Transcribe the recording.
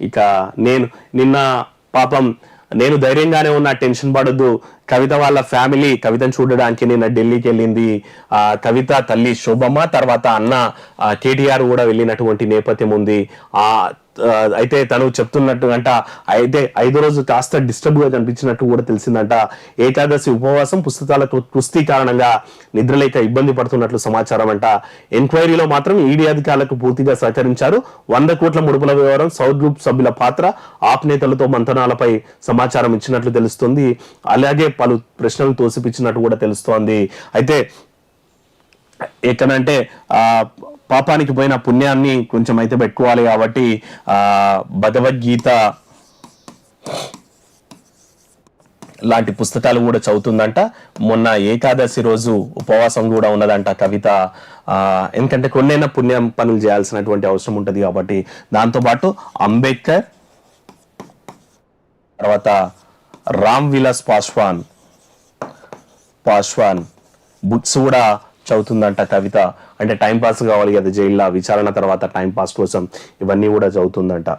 ఇక నేను నిన్న పాపం నేను ధైర్యంగానే ఉన్నా, టెన్షన్ పడొద్దు. కవిత వాళ్ళ ఫ్యామిలీ కవితను చూడడానికి నిన్న ఢిల్లీకి వెళ్ళింది. కవిత తల్లి శోభమ్మ, తర్వాత అన్న కేటీఆర్ కూడా వెళ్ళినటువంటి నేపథ్యం ఉంది. అయితే తను చెప్తున్నట్టు అంట, అయితే 5వ రోజు కాస్త డిస్టర్బ్ గా కనిపించినట్టు కూడా తెలిసిందంట. ఏకాదశి ఉపవాసం, పుస్తకాలకు కుస్తీ కారణంగా నిద్రలేక ఇబ్బంది పడుతున్నట్లు సమాచారం అంట. ఎంక్వైరీలో మాత్రం ఈడీ అధికారులకు పూర్తిగా సహకరించారు. 100 కోట్ల ముడుపుల వ్యవహారం, సౌత్ గ్రూప్ సభ్యుల పాత్ర, ఆప్ నేతలతో మంతనాలపై సమాచారం ఇచ్చినట్లు తెలుస్తోంది. అలాగే పలు ప్రశ్నలు తోసిపిచ్చినట్టు కూడా తెలుస్తోంది. అయితే ఎక్కడంటే పాపానికి పోయిన పుణ్యాన్ని కొంచెం అయితే పెట్టుకోవాలి కాబట్టి భగవద్గీత లాంటి పుస్తకాలు కూడా చదువుతుందంట. మొన్న ఏకాదశి రోజు ఉపవాసం కూడా ఉన్నదంట కవిత. ఎందుకంటే కొన్నైనా పుణ్యం పనులు చేయాల్సినటువంటి అవసరం ఉంటుంది కాబట్టి. దాంతోపాటు అంబేద్కర్, తర్వాత రామ్ విలాస్ పాస్వాన్ బుక్స్ కూడా చదువుతుందంట కవిత. అంటే టైం పాస్ కావాలి కదా జైల్లో, విచారణ తర్వాత టైం పాస్ కోసం ఇవన్నీ కూడా చదువుతుందంట.